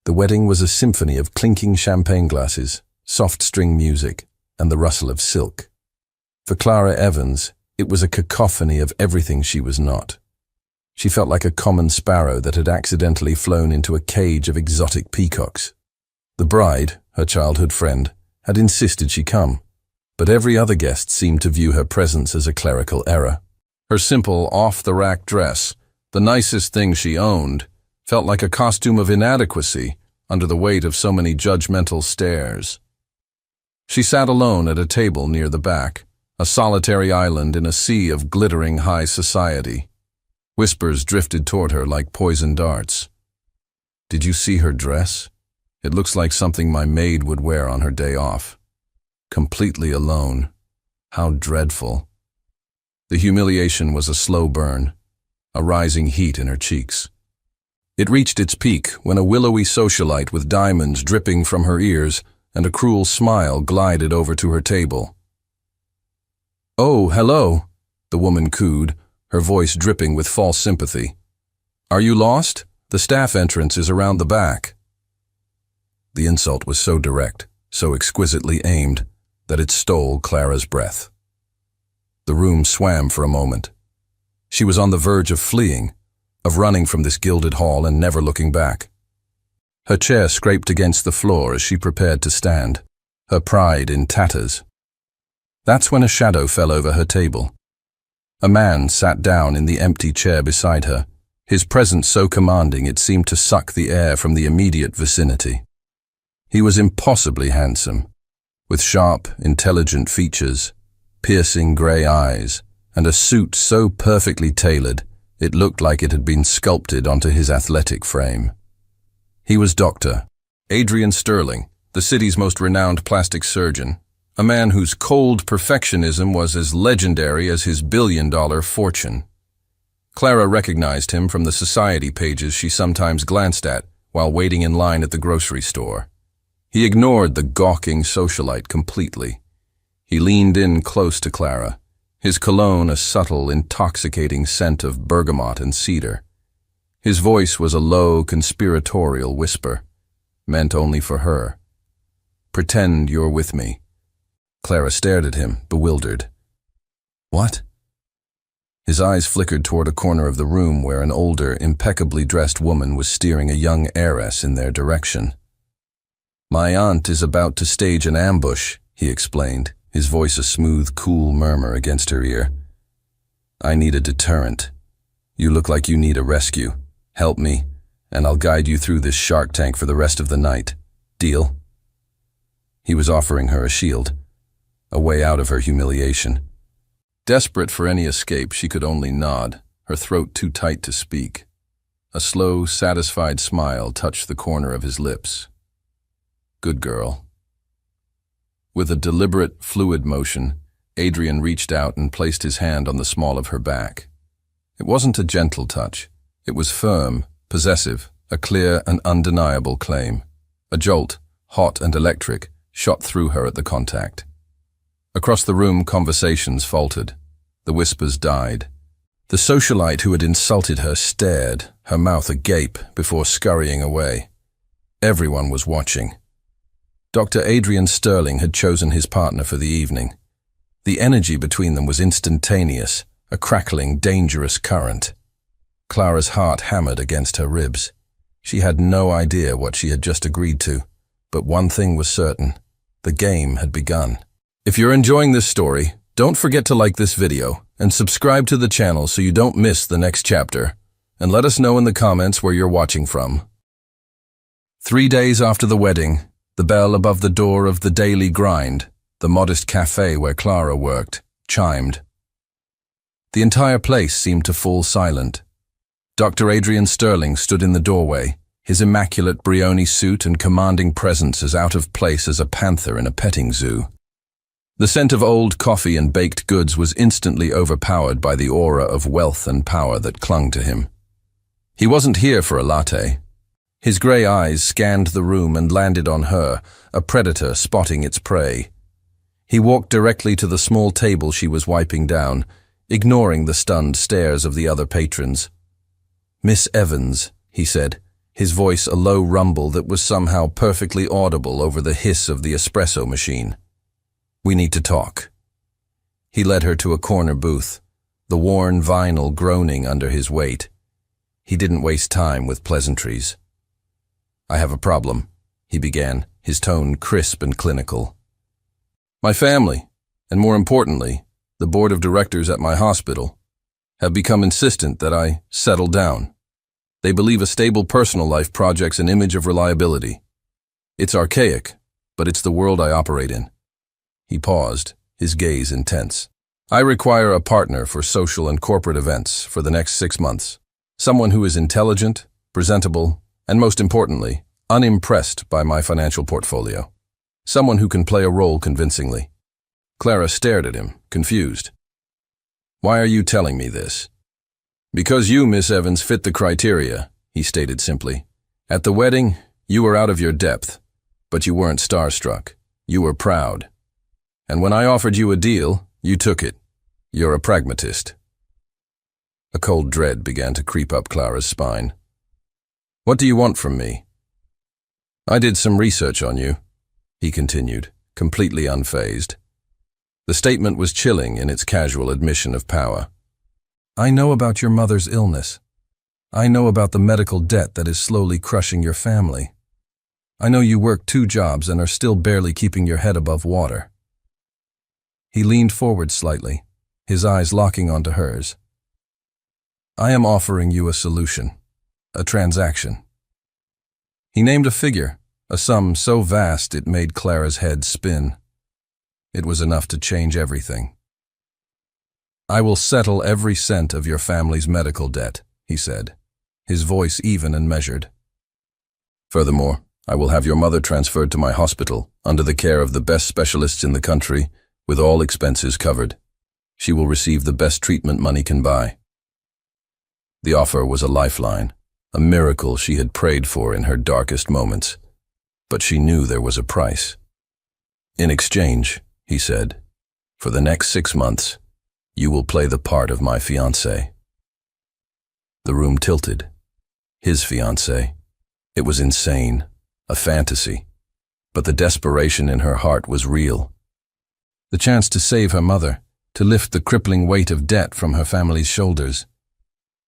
The wedding was a symphony of clinking champagne glasses, soft string music, and the rustle of silk. For Clara Evans, it was a cacophony of everything she was not. She felt like a common sparrow that had accidentally flown into a cage of exotic peacocks. The bride, her childhood friend, had insisted she come, but every other guest seemed to view her presence as a clerical error. Her simple, off-the-rack dress, the nicest thing she owned, felt like a costume of inadequacy under the weight of so many judgmental stares. She sat alone at a table near the back, a solitary island in a sea of glittering high society. Whispers drifted toward her like poison darts. "Did you see her dress? It looks like something my maid would wear on her day off. Completely alone. How dreadful." The humiliation was a slow burn, a rising heat in her cheeks. It reached its peak when a willowy socialite with diamonds dripping from her ears and a cruel smile glided over to her table. "Oh, hello," the woman cooed, her voice dripping with false sympathy. "Are you lost? The staff entrance is around the back." The insult was so direct, so exquisitely aimed, that it stole Clara's breath. The room swam for a moment. She was on the verge of fleeing, of running from this gilded hall and never looking back. Her chair scraped against the floor as she prepared to stand, her pride in tatters. That's when a shadow fell over her table. A man sat down in the empty chair beside her, his presence so commanding it seemed to suck the air from the immediate vicinity. He was impossibly handsome, with sharp, intelligent features, piercing grey eyes, and a suit so perfectly tailored it looked like it had been sculpted onto his athletic frame. He was Dr. Adrian Sterling, the city's most renowned plastic surgeon, a man whose cold perfectionism was as legendary as his billion-dollar fortune. Clara recognized him from the society pages she sometimes glanced at while waiting in line at the grocery store. He ignored the gawking socialite completely. He leaned in close to Clara, his cologne a subtle, intoxicating scent of bergamot and cedar. His voice was a low, conspiratorial whisper, meant only for her. "Pretend you're with me." Clara stared at him, bewildered. "What?" His eyes flickered toward a corner of the room where an older, impeccably dressed woman was steering a young heiress in their direction. "My aunt is about to stage an ambush," he explained, his voice a smooth, cool murmur against her ear. "I need a deterrent. You look like you need a rescue. Help me, and I'll guide you through this shark tank for the rest of the night. Deal?" He was offering her a shield, a way out of her humiliation. Desperate for any escape, she could only nod, her throat too tight to speak. A slow, satisfied smile touched the corner of his lips. "Good girl." With a deliberate, fluid motion, Adrian reached out and placed his hand on the small of her back. It wasn't a gentle touch. It was firm, possessive, a clear and undeniable claim. A jolt, hot and electric, shot through her at the contact. Across the room, conversations faltered. The whispers died. The socialite who had insulted her stared, her mouth agape, before scurrying away. Everyone was watching. Dr. Adrian Sterling had chosen his partner for the evening. The energy between them was instantaneous, a crackling, dangerous current. Clara's heart hammered against her ribs. She had no idea what she had just agreed to, but one thing was certain. The game had begun. If you're enjoying this story, don't forget to like this video and subscribe to the channel so you don't miss the next chapter. And let us know in the comments where you're watching from. 3 days after the wedding, the bell above the door of the Daily Grind, the modest cafe where Clara worked, chimed. The entire place seemed to fall silent. Dr. Adrian Sterling stood in the doorway, his immaculate Brioni suit and commanding presence as out of place as a panther in a petting zoo. The scent of old coffee and baked goods was instantly overpowered by the aura of wealth and power that clung to him. He wasn't here for a latte. His grey eyes scanned the room and landed on her, a predator spotting its prey. He walked directly to the small table she was wiping down, ignoring the stunned stares of the other patrons. "Miss Evans," he said, his voice a low rumble that was somehow perfectly audible over the hiss of the espresso machine. "We need to talk." He led her to a corner booth, the worn vinyl groaning under his weight. He didn't waste time with pleasantries. "I have a problem," he began, his tone crisp and clinical. "My family, and more importantly, the board of directors at my hospital, have become insistent that I settle down. They believe a stable personal life projects an image of reliability. It's archaic, but it's the world I operate in." He paused, his gaze intense. "I require a partner for social and corporate events for the next 6 months. Someone who is intelligent, presentable, and most importantly, unimpressed by my financial portfolio. Someone who can play a role convincingly." Clara stared at him, confused. "Why are you telling me this?" "Because you, Miss Evans, fit the criteria," he stated simply. "At the wedding, you were out of your depth, but you weren't starstruck. You were proud. And when I offered you a deal, you took it. You're a pragmatist." A cold dread began to creep up Clara's spine. "What do you want from me?" "I did some research on you," he continued, completely unfazed. The statement was chilling in its casual admission of power. "I know about your mother's illness. I know about the medical debt that is slowly crushing your family. I know you work 2 jobs and are still barely keeping your head above water." He leaned forward slightly, his eyes locking onto hers. "I am offering you a solution, a transaction." He named a figure, a sum so vast it made Clara's head spin. It was enough to change everything. "I will settle every cent of your family's medical debt," he said, his voice even and measured. "Furthermore, I will have your mother transferred to my hospital under the care of the best specialists in the country, with all expenses covered. She will receive the best treatment money can buy." The offer was a lifeline, a miracle she had prayed for in her darkest moments. But she knew there was a price. "In exchange," he said, "for the next 6 months, you will play the part of my fiancé." The room tilted. His fiancé. It was insane, a fantasy. But the desperation in her heart was real. The chance to save her mother, to lift the crippling weight of debt from her family's shoulders.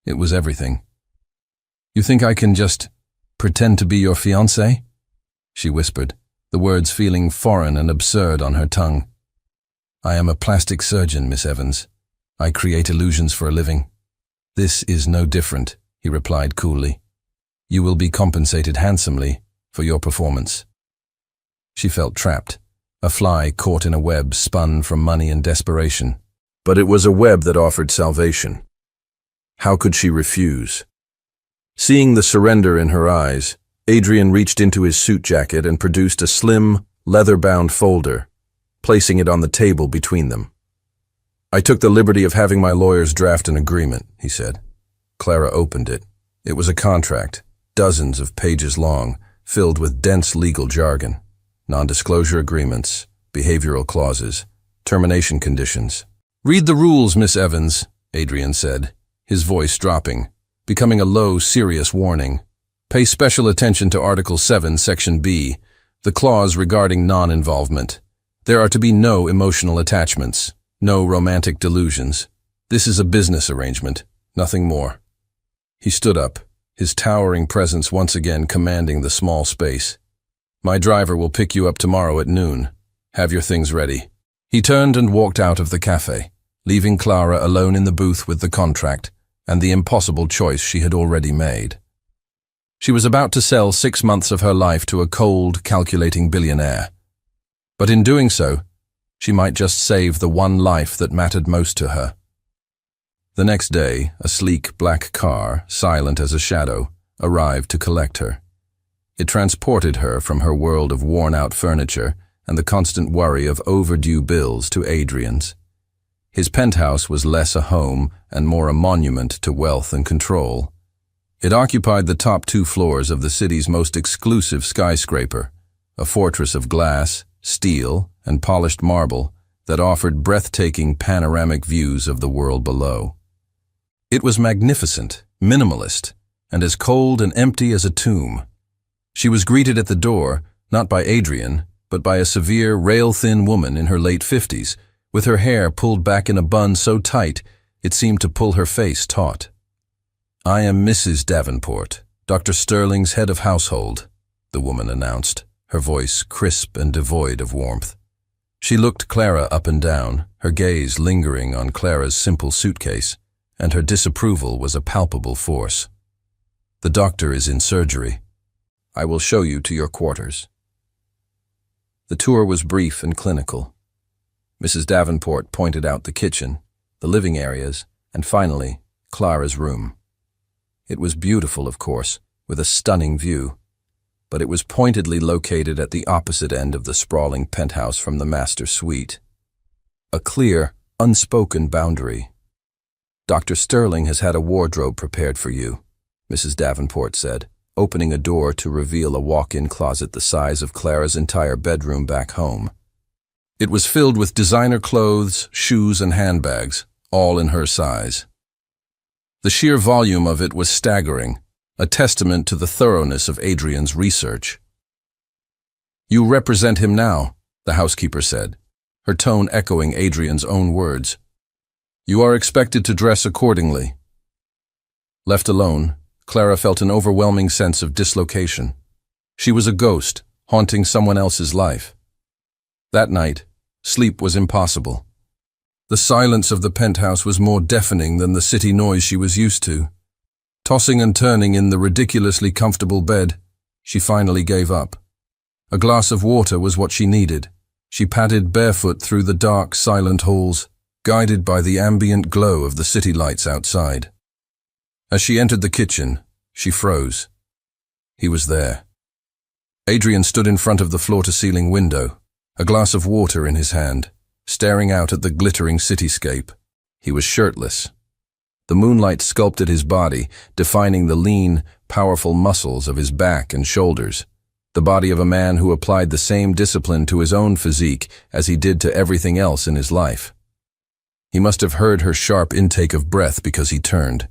It was everything. "You think I can just pretend to be your fiancé?" she whispered, the words feeling foreign and absurd on her tongue. "I am a plastic surgeon, Miss Evans. I create illusions for a living." "This is no different," he replied coolly. "You will be compensated handsomely for your performance." She felt trapped, a fly caught in a web spun from money and desperation. But it was a web that offered salvation. How could she refuse? Seeing the surrender in her eyes, Adrian reached into his suit jacket and produced a slim, leather-bound folder, placing it on the table between them. "I took the liberty of having my lawyers draft an agreement," he said. Clara opened it. It was a contract, dozens of pages long, filled with dense legal jargon, non-disclosure agreements, behavioral clauses, termination conditions. "Read the rules, Miss Evans," Adrian said, his voice dropping, becoming a low, serious warning. "Pay special attention to Article 7, Section B, the clause regarding non-involvement. There are to be no emotional attachments, no romantic delusions. This is a business arrangement, nothing more." He stood up, his towering presence once again commanding the small space. "My driver will pick you up tomorrow at noon. Have your things ready." He turned and walked out of the cafe, leaving Clara alone in the booth with the contract and the impossible choice she had already made. She was about to sell 6 months of her life to a cold, calculating billionaire. But in doing so, she might just save the one life that mattered most to her. The next day, a sleek black car, silent as a shadow, arrived to collect her. It transported her from her world of worn-out furniture and the constant worry of overdue bills to Adrian's. His penthouse was less a home and more a monument to wealth and control. It occupied the top 2 floors of the city's most exclusive skyscraper, a fortress of glass, steel, and polished marble that offered breathtaking panoramic views of the world below. It was magnificent, minimalist, and as cold and empty as a tomb. She was greeted at the door, not by Adrian, but by a severe, rail-thin woman in her late 50s, with her hair pulled back in a bun so tight it seemed to pull her face taut. "I am Mrs. Davenport, Dr. Sterling's head of household," the woman announced, her voice crisp and devoid of warmth. She looked Clara up and down, her gaze lingering on Clara's simple suitcase, and her disapproval was a palpable force. "The doctor is in surgery. I will show you to your quarters." The tour was brief and clinical. Mrs. Davenport pointed out the kitchen, the living areas, and finally, Clara's room. It was beautiful, of course, with a stunning view, but it was pointedly located at the opposite end of the sprawling penthouse from the master suite. A clear, unspoken boundary. "Dr. Sterling has had a wardrobe prepared for you," Mrs. Davenport said, opening a door to reveal a walk-in closet the size of Clara's entire bedroom back home. It was filled with designer clothes, shoes, and handbags, all in her size. The sheer volume of it was staggering, a testament to the thoroughness of Adrian's research. "You represent him now," the housekeeper said, her tone echoing Adrian's own words. "You are expected to dress accordingly." Left alone, Clara felt an overwhelming sense of dislocation. She was a ghost, haunting someone else's life. That night, sleep was impossible. The silence of the penthouse was more deafening than the city noise she was used to. Tossing and turning in the ridiculously comfortable bed, she finally gave up. A glass of water was what she needed. She padded barefoot through the dark, silent halls, guided by the ambient glow of the city lights outside. As she entered the kitchen, she froze. He was there. Adrian stood in front of the floor-to-ceiling window, a glass of water in his hand, staring out at the glittering cityscape. He was shirtless. The moonlight sculpted his body, defining the lean, powerful muscles of his back and shoulders, the body of a man who applied the same discipline to his own physique as he did to everything else in his life. He must have heard her sharp intake of breath because he turned.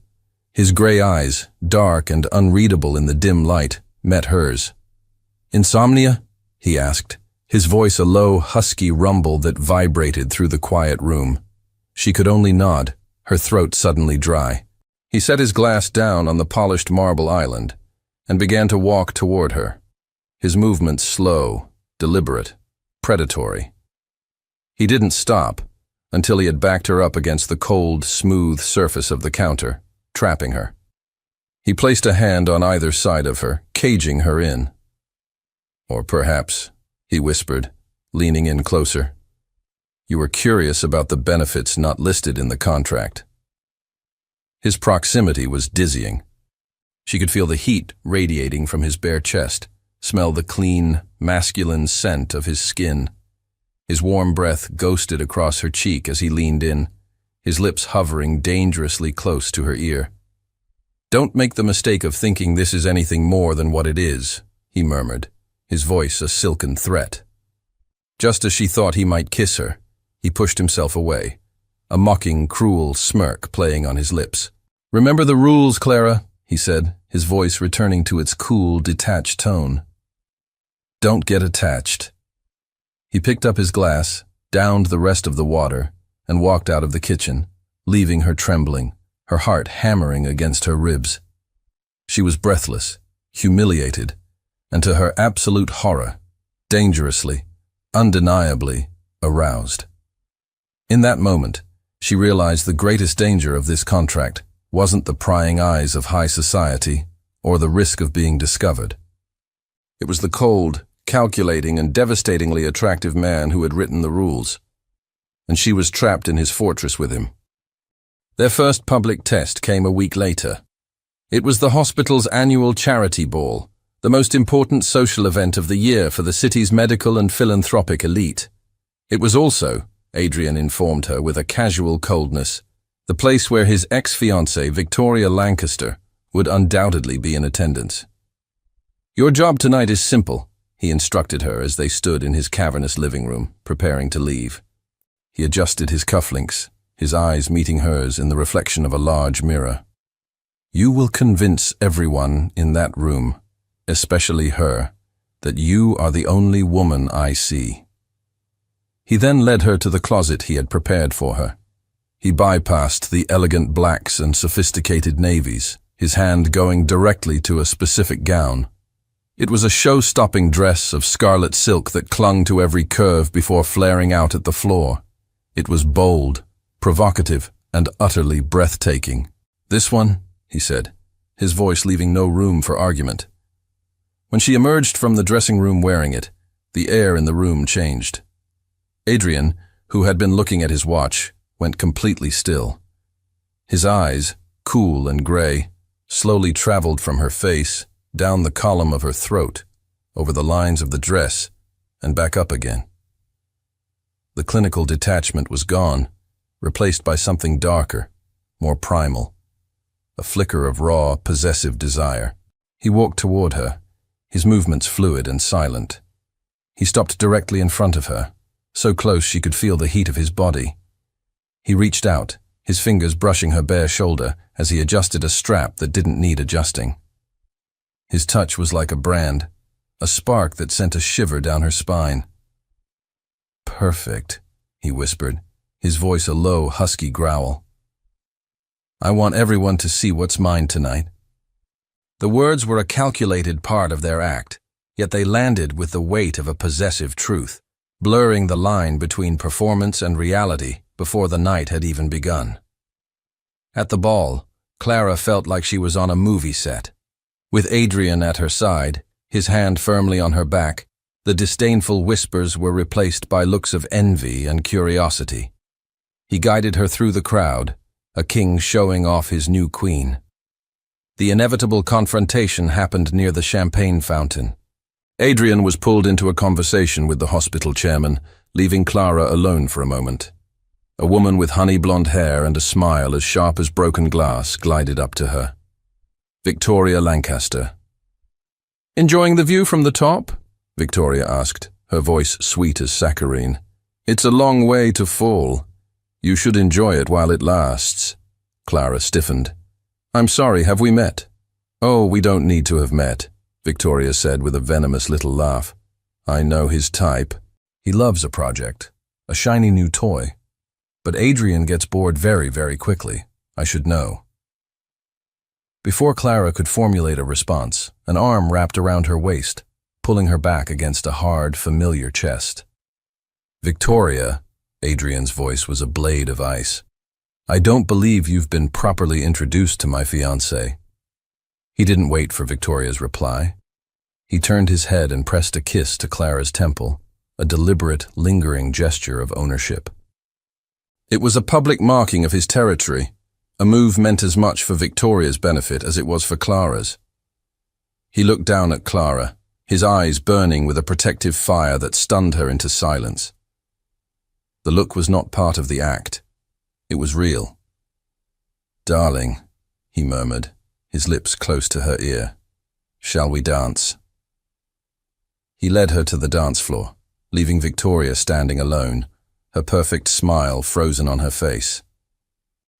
His gray eyes, dark and unreadable in the dim light, met hers. "Insomnia?" he asked, his voice a low, husky rumble that vibrated through the quiet room. She could only nod, her throat suddenly dry. He set his glass down on the polished marble island and began to walk toward her, his movements slow, deliberate, predatory. He didn't stop until he had backed her up against the cold, smooth surface of the counter, trapping her. He placed a hand on either side of her, caging her in. "Or perhaps," he whispered, leaning in closer, "you were curious about the benefits not listed in the contract." His proximity was dizzying. She could feel the heat radiating from his bare chest, smell the clean, masculine scent of his skin. His warm breath ghosted across her cheek as he leaned in, his lips hovering dangerously close to her ear. "Don't make the mistake of thinking this is anything more than what it is," he murmured, his voice a silken threat. Just as she thought he might kiss her, he pushed himself away, a mocking, cruel smirk playing on his lips. "Remember the rules, Clara," he said, his voice returning to its cool, detached tone. "Don't get attached." He picked up his glass, downed the rest of the water, and walked out of the kitchen, leaving her trembling, her heart hammering against her ribs. She was breathless, humiliated, and to her absolute horror, dangerously, undeniably aroused. In that moment, she realized the greatest danger of this contract wasn't the prying eyes of high society or the risk of being discovered. It was the cold, calculating, and devastatingly attractive man who had written the rules, and she was trapped in his fortress with him. Their first public test came a week later. It was the hospital's annual charity ball, the most important social event of the year for the city's medical and philanthropic elite. It was also, Adrian informed her with a casual coldness, the place where his ex-fiancée, Victoria Lancaster, would undoubtedly be in attendance. "Your job tonight is simple," he instructed her as they stood in his cavernous living room, preparing to leave. He adjusted his cufflinks, his eyes meeting hers in the reflection of a large mirror. You will convince everyone in that room, especially her, that you are the only woman I see." He then led her to the closet he had prepared for her. He bypassed the elegant blacks and sophisticated navies, his hand going directly to a specific gown. It was a show-stopping dress of scarlet silk that clung to every curve before flaring out at the floor. It was bold, provocative, and utterly breathtaking. "This one," he said, his voice leaving no room for argument. When she emerged from the dressing room wearing it, the air in the room changed. Adrian, who had been looking at his watch, went completely still. His eyes, cool and gray, slowly traveled from her face, down the column of her throat, over the lines of the dress, and back up again. The clinical detachment was gone, replaced by something darker, more primal, a flicker of raw, possessive desire. He walked toward her, his movements fluid and silent. He stopped directly in front of her, so close she could feel the heat of his body. He reached out, his fingers brushing her bare shoulder as he adjusted a strap that didn't need adjusting. His touch was like a brand, a spark that sent a shiver down her spine. "Perfect," he whispered, his voice a low, husky growl. "I want everyone to see what's mine tonight." The words were a calculated part of their act, yet they landed with the weight of a possessive truth, blurring the line between performance and reality before the night had even begun. At the ball, Clara felt like she was on a movie set. With Adrian at her side, his hand firmly on her back, the disdainful whispers were replaced by looks of envy and curiosity. He guided her through the crowd, a king showing off his new queen. The inevitable confrontation happened near the champagne fountain. Adrian was pulled into a conversation with the hospital chairman, leaving Clara alone for a moment. A woman with honey blonde hair and a smile as sharp as broken glass glided up to her. Victoria Lancaster. "Enjoying the view from the top?" Victoria asked, her voice sweet as saccharine. "It's a long way to fall. You should enjoy it while it lasts." Clara stiffened. "I'm sorry, have we met?" "Oh, we don't need to have met," Victoria said with a venomous little laugh. "I know his type. He loves a project, a shiny new toy. But Adrian gets bored very, very quickly. I should know." Before Clara could formulate a response, an arm wrapped around her waist, pulling her back against a hard, familiar chest. "Victoria," Adrian's voice was a blade of ice. "I don't believe you've been properly introduced to my fiancé." He didn't wait for Victoria's reply. He turned his head and pressed a kiss to Clara's temple, a deliberate, lingering gesture of ownership. It was a public marking of his territory, a move meant as much for Victoria's benefit as it was for Clara's. He looked down at Clara, his eyes burning with a protective fire that stunned her into silence. The look was not part of the act. It was real. "Darling," he murmured, his lips close to her ear. "Shall we dance?" He led her to the dance floor, leaving Victoria standing alone, her perfect smile frozen on her face.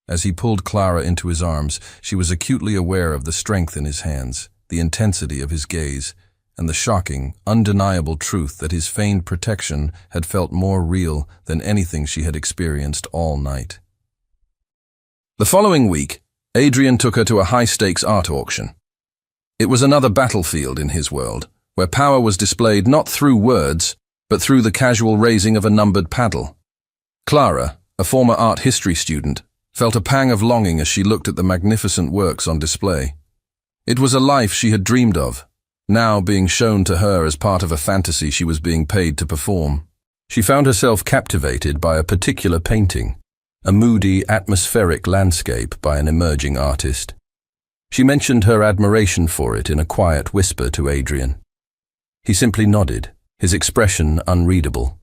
As he pulled Clara into his arms, she was acutely aware of the strength in his hands, the intensity of his gaze, and the shocking, undeniable truth that his feigned protection had felt more real than anything she had experienced all night. The following week, Adrian took her to a high-stakes art auction. It was another battlefield in his world, where power was displayed not through words, but through the casual raising of a numbered paddle. Clara, a former art history student, felt a pang of longing as she looked at the magnificent works on display. It was a life she had dreamed of, now being shown to her as part of a fantasy she was being paid to perform. She found herself captivated by a particular painting, a moody, atmospheric landscape by an emerging artist. She mentioned her admiration for it in a quiet whisper to Adrian. He simply nodded, his expression unreadable.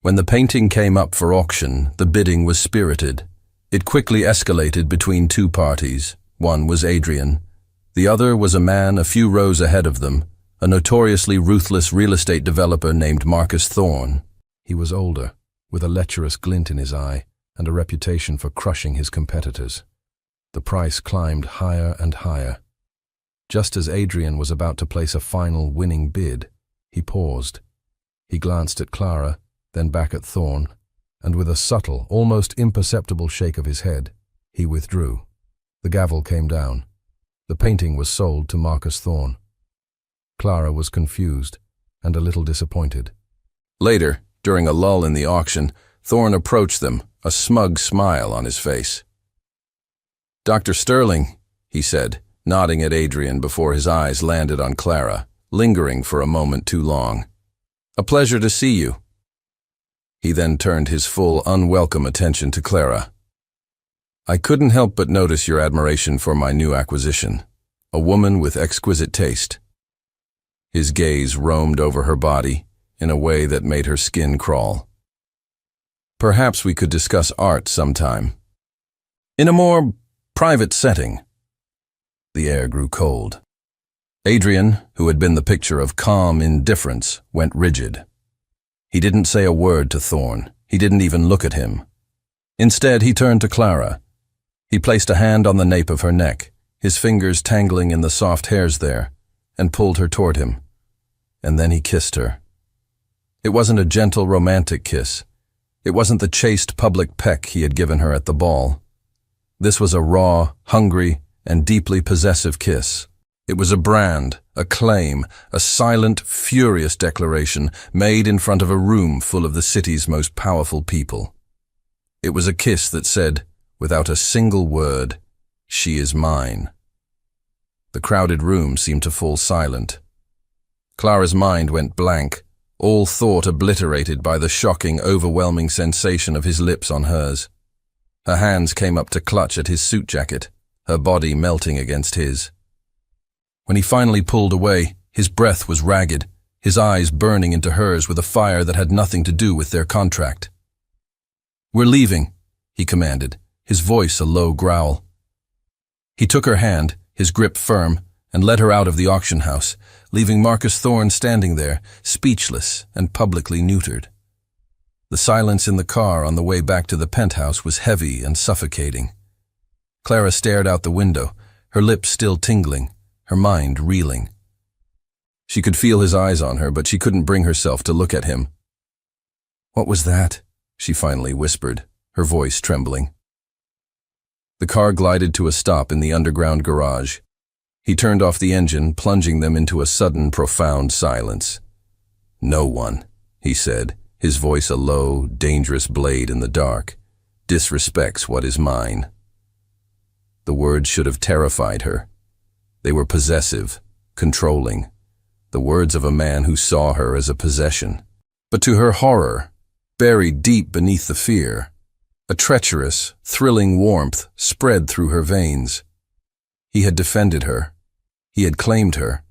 When the painting came up for auction, the bidding was spirited. It quickly escalated between two parties. One was Adrian. The other was a man a few rows ahead of them, a notoriously ruthless real estate developer named Marcus Thorne. He was older, with a lecherous glint in his eye, and a reputation for crushing his competitors. The price climbed higher and higher. Just as Adrian was about to place a final winning bid, he paused. He glanced at Clara, then back at Thorne, and with a subtle, almost imperceptible shake of his head, he withdrew. The gavel came down. The painting was sold to Marcus Thorne. Clara was confused and a little disappointed. Later, during a lull in the auction, Thorne approached them, a smug smile on his face. "Dr. Sterling," he said, nodding at Adrian before his eyes landed on Clara, lingering for a moment too long. "A pleasure to see you." He then turned his full, unwelcome attention to Clara. "I couldn't help but notice your admiration for my new acquisition, a woman with exquisite taste." His gaze roamed over her body in a way that made her skin crawl. "Perhaps we could discuss art sometime. In a more private setting." The air grew cold. Adrian, who had been the picture of calm indifference, went rigid. He didn't say a word to Thorne. He didn't even look at him. Instead, he turned to Clara. He placed a hand on the nape of her neck, his fingers tangling in the soft hairs there, and pulled her toward him. And then he kissed her. It wasn't a gentle, romantic kiss. It wasn't the chaste public peck he had given her at the ball. This was a raw, hungry, and deeply possessive kiss. It was a brand, a claim, a silent, furious declaration made in front of a room full of the city's most powerful people. It was a kiss that said, without a single word, "She is mine." The crowded room seemed to fall silent. Clara's mind went blank, all thought obliterated by the shocking, overwhelming sensation of his lips on hers. Her hands came up to clutch at his suit jacket, her body melting against his. When he finally pulled away, his breath was ragged, his eyes burning into hers with a fire that had nothing to do with their contract. "We're leaving," he commanded, his voice a low growl. He took her hand, his grip firm, and led her out of the auction house, leaving Marcus Thorne standing there, speechless and publicly neutered. The silence in the car on the way back to the penthouse was heavy and suffocating. Clara stared out the window, her lips still tingling, her mind reeling. She could feel his eyes on her, but she couldn't bring herself to look at him. "What was that?" she finally whispered, her voice trembling. The car glided to a stop in the underground garage. He turned off the engine, plunging them into a sudden, profound silence. "No one," he said, his voice a low, dangerous blade in the dark, "disrespects what is mine." The words should have terrified her. They were possessive, controlling, the words of a man who saw her as a possession. But to her horror, buried deep beneath the fear, a treacherous, thrilling warmth spread through her veins. He had defended her. He had claimed her,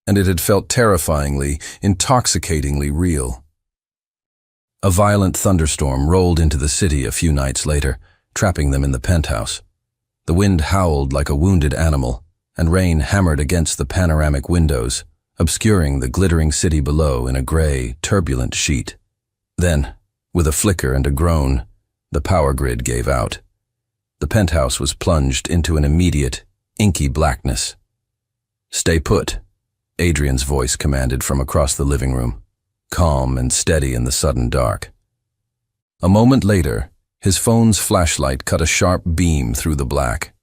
and it had felt terrifyingly, intoxicatingly real. A violent thunderstorm rolled into the city a few nights later, trapping them in the penthouse. The wind howled like a wounded animal, and rain hammered against the panoramic windows, obscuring the glittering city below in a gray, turbulent sheet. Then, with a flicker and a groan, the power grid gave out. The penthouse was plunged into an immediate, inky blackness. "Stay put," Adrian's voice commanded from across the living room, calm and steady in the sudden dark. A moment later, his phone's flashlight cut a sharp beam through the black.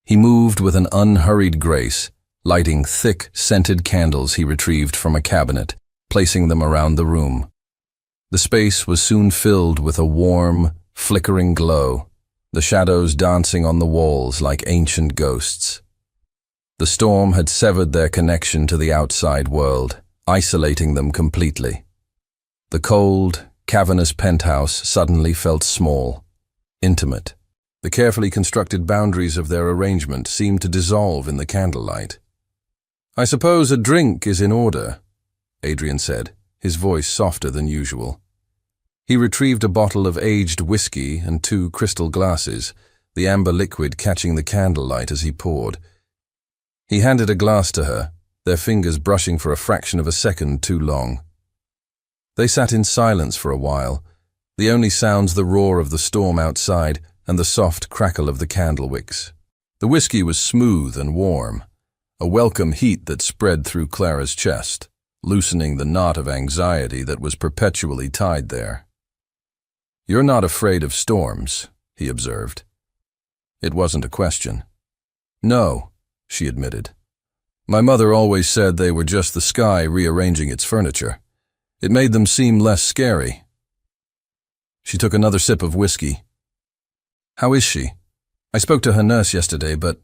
He moved with an unhurried grace, lighting thick, scented candles he retrieved from a cabinet, placing them around the room. The space was soon filled with a warm, flickering glow, the shadows dancing on the walls like ancient ghosts. The storm had severed their connection to the outside world, isolating them completely. The cold, cavernous penthouse suddenly felt small, intimate. The carefully constructed boundaries of their arrangement seemed to dissolve in the candlelight. "I suppose a drink is in order," Adrian said, his voice softer than usual. He retrieved a bottle of aged whiskey and 2 crystal glasses, the amber liquid catching the candlelight as he poured. He handed a glass to her, their fingers brushing for a fraction of a second too long. They sat in silence for a while, the only sounds the roar of the storm outside and the soft crackle of the candle wicks. The whiskey was smooth and warm, a welcome heat that spread through Clara's chest, loosening the knot of anxiety that was perpetually tied there. "You're not afraid of storms," he observed. It wasn't a question. "No," she admitted. "My mother always said they were just the sky rearranging its furniture. It made them seem less scary." She took another sip of whiskey. "How is she? I spoke to her nurse yesterday, but—"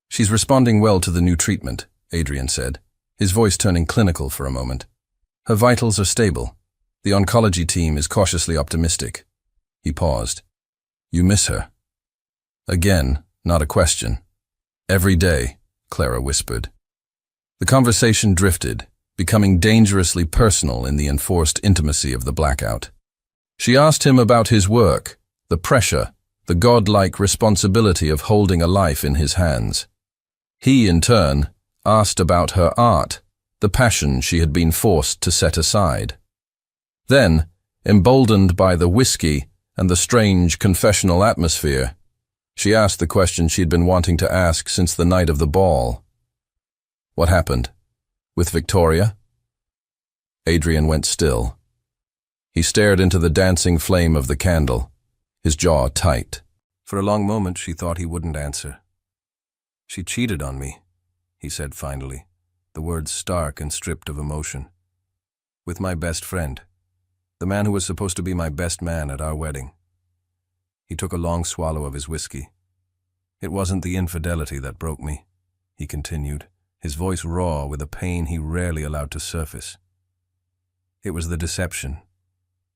"She's responding well to the new treatment," Adrian said, his voice turning clinical for a moment. "Her vitals are stable. The oncology team is cautiously optimistic." He paused. "You miss her?" Again, not a question. "Every day," Clara whispered. The conversation drifted, becoming dangerously personal in the enforced intimacy of the blackout. She asked him about his work, the pressure, the godlike responsibility of holding a life in his hands. He, in turn, asked about her art, the passion she had been forced to set aside. Then, emboldened by the whiskey and the strange confessional atmosphere, she asked the question she'd been wanting to ask since the night of the ball. "What happened? With Victoria?" Adrian went still. He stared into the dancing flame of the candle, his jaw tight. For a long moment she thought he wouldn't answer. "She cheated on me," he said finally, the words stark and stripped of emotion. "With my best friend, the man who was supposed to be my best man at our wedding." He took a long swallow of his whiskey. "It wasn't the infidelity that broke me," he continued, his voice raw with a pain he rarely allowed to surface. "It was the deception,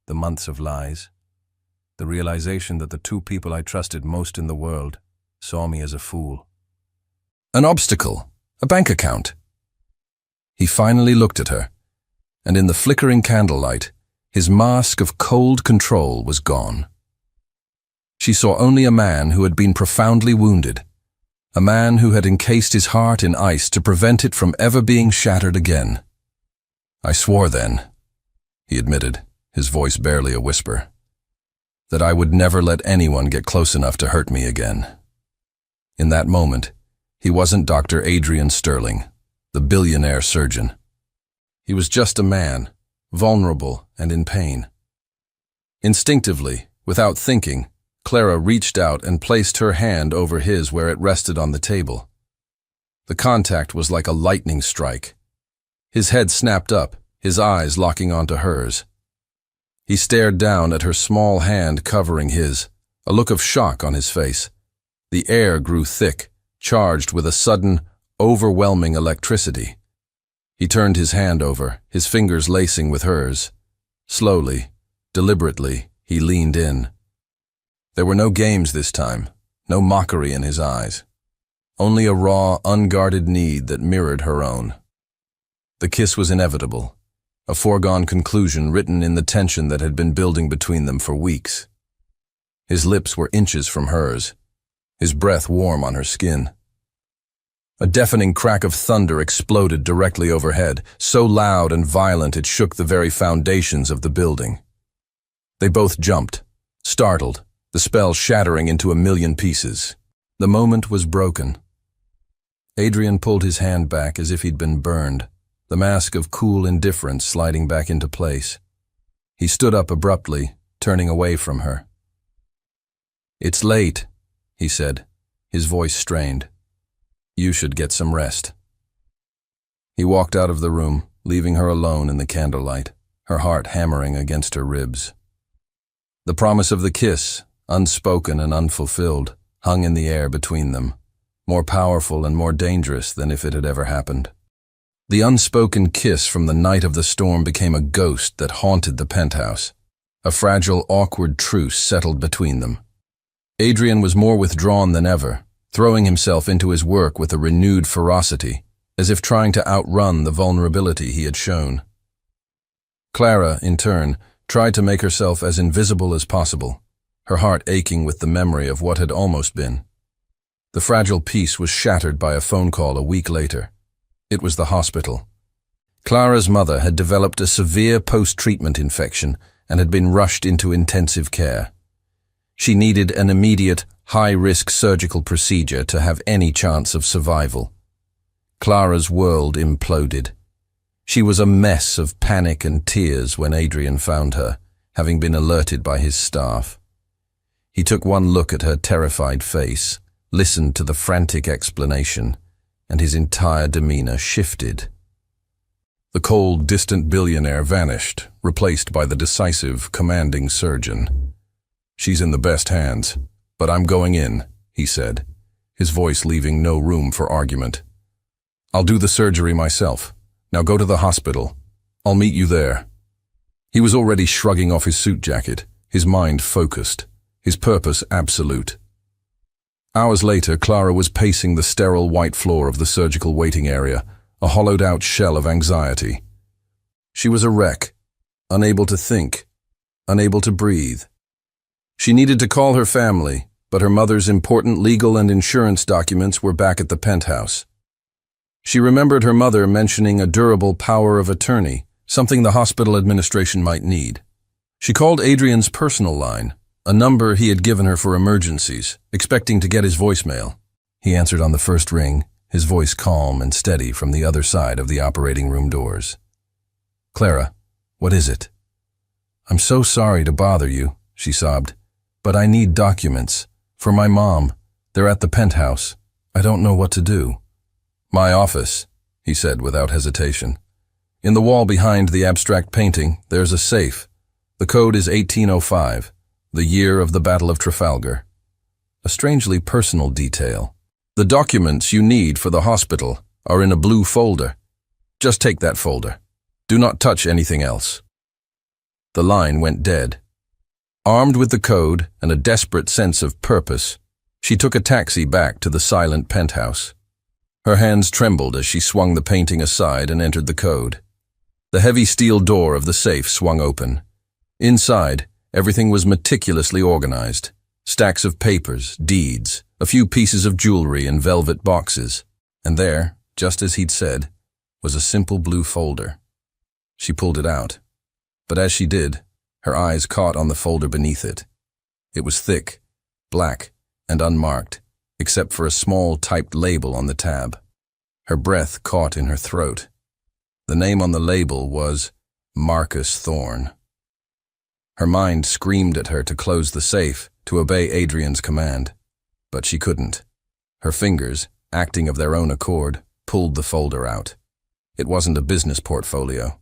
the months of lies, the realization that the two people I trusted most in the world saw me as a fool. An obstacle, a bank account." He finally looked at her, and in the flickering candlelight, his mask of cold control was gone. She saw only a man who had been profoundly wounded, a man who had encased his heart in ice to prevent it from ever being shattered again. "I swore then," he admitted, his voice barely a whisper, "that I would never let anyone get close enough to hurt me again." In that moment, he wasn't Dr. Adrian Sterling, the billionaire surgeon. He was just a man, vulnerable and in pain. Instinctively, without thinking, Clara reached out and placed her hand over his where it rested on the table. The contact was like a lightning strike. His head snapped up, his eyes locking onto hers. He stared down at her small hand covering his, a look of shock on his face. The air grew thick, charged with a sudden, overwhelming electricity. He turned his hand over, his fingers lacing with hers. Slowly, deliberately, he leaned in. There were no games this time, no mockery in his eyes. Only a raw, unguarded need that mirrored her own. The kiss was inevitable, a foregone conclusion written in the tension that had been building between them for weeks. His lips were inches from hers, his breath warm on her skin. A deafening crack of thunder exploded directly overhead, so loud and violent it shook the very foundations of the building. They both jumped, startled, the spell shattering into a million pieces. The moment was broken. Adrian pulled his hand back as if he'd been burned, the mask of cool indifference sliding back into place. He stood up abruptly, turning away from her. "It's late," he said, his voice strained. "You should get some rest." He walked out of the room, leaving her alone in the candlelight, her heart hammering against her ribs. The promise of the kiss, unspoken and unfulfilled, hung in the air between them, more powerful and more dangerous than if it had ever happened. The unspoken kiss from the night of the storm became a ghost that haunted the penthouse. A fragile, awkward truce settled between them. Adrian was more withdrawn than ever, throwing himself into his work with a renewed ferocity, as if trying to outrun the vulnerability he had shown. Clara, in turn, tried to make herself as invisible as possible, her heart aching with the memory of what had almost been. The fragile peace was shattered by a phone call a week later. It was the hospital. Clara's mother had developed a severe post-treatment infection and had been rushed into intensive care. She needed an immediate, high-risk surgical procedure to have any chance of survival. Clara's world imploded. She was a mess of panic and tears when Adrian found her, having been alerted by his staff. He took one look at her terrified face, listened to the frantic explanation, and his entire demeanor shifted. The cold, distant billionaire vanished, replaced by the decisive, commanding surgeon. "She's in the best hands, but I'm going in," he said, his voice leaving no room for argument. "I'll do the surgery myself. Now go to the hospital. I'll meet you there." He was already shrugging off his suit jacket, his mind focused, his purpose absolute. Hours later, Clara was pacing the sterile white floor of the surgical waiting area, a hollowed-out shell of anxiety. She was a wreck, unable to think, unable to breathe. She needed to call her family, but her mother's important legal and insurance documents were back at the penthouse. She remembered her mother mentioning a durable power of attorney, something the hospital administration might need. She called Adrian's personal line, a number he had given her for emergencies, expecting to get his voicemail. He answered on the first ring, his voice calm and steady from the other side of the operating room doors. "Clara, what is it?" "I'm so sorry to bother you," she sobbed, "but I need documents. For my mom. They're at the penthouse. I don't know what to do." "My office," he said without hesitation. "In the wall behind the abstract painting, there's a safe. The code is 1805, the year of the Battle of Trafalgar." A strangely personal detail. "The documents you need for the hospital are in a blue folder. Just take that folder. Do not touch anything else." The line went dead. Armed with the code and a desperate sense of purpose, she took a taxi back to the silent penthouse. Her hands trembled as she swung the painting aside and entered the code. The heavy steel door of the safe swung open. Inside, everything was meticulously organized. Stacks of papers, deeds, a few pieces of jewelry in velvet boxes. And there, just as he'd said, was a simple blue folder. She pulled it out. But as she did, her eyes caught on the folder beneath it. It was thick, black, and unmarked, except for a small typed label on the tab. Her breath caught in her throat. The name on the label was Marcus Thorne. Her mind screamed at her to close the safe, to obey Adrian's command. But she couldn't. Her fingers, acting of their own accord, pulled the folder out. It wasn't a business portfolio.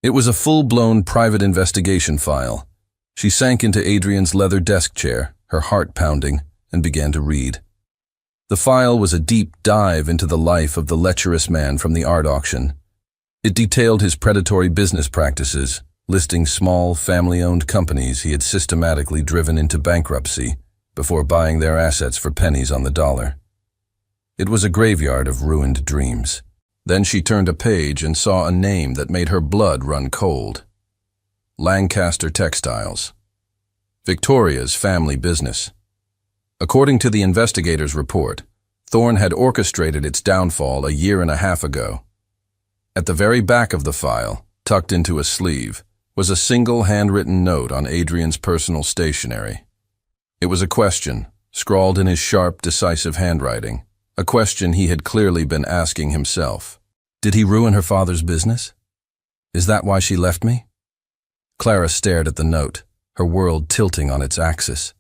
It was a full-blown private investigation file. She sank into Adrian's leather desk chair, her heart pounding, and began to read. The file was a deep dive into the life of the lecherous man from the art auction. It detailed his predatory business practices, listing small, family-owned companies he had systematically driven into bankruptcy before buying their assets for pennies on the dollar. It was a graveyard of ruined dreams. Then she turned a page and saw a name that made her blood run cold. Lancaster Textiles. Victoria's family business. According to the investigator's report, Thorne had orchestrated its downfall a year and a half ago. At the very back of the file, tucked into a sleeve, was a single handwritten note on Adrian's personal stationery. It was a question, scrawled in his sharp, decisive handwriting, a question he had clearly been asking himself. Did he ruin her father's business? Is that why she left me? Clara stared at the note, her world tilting on its axis.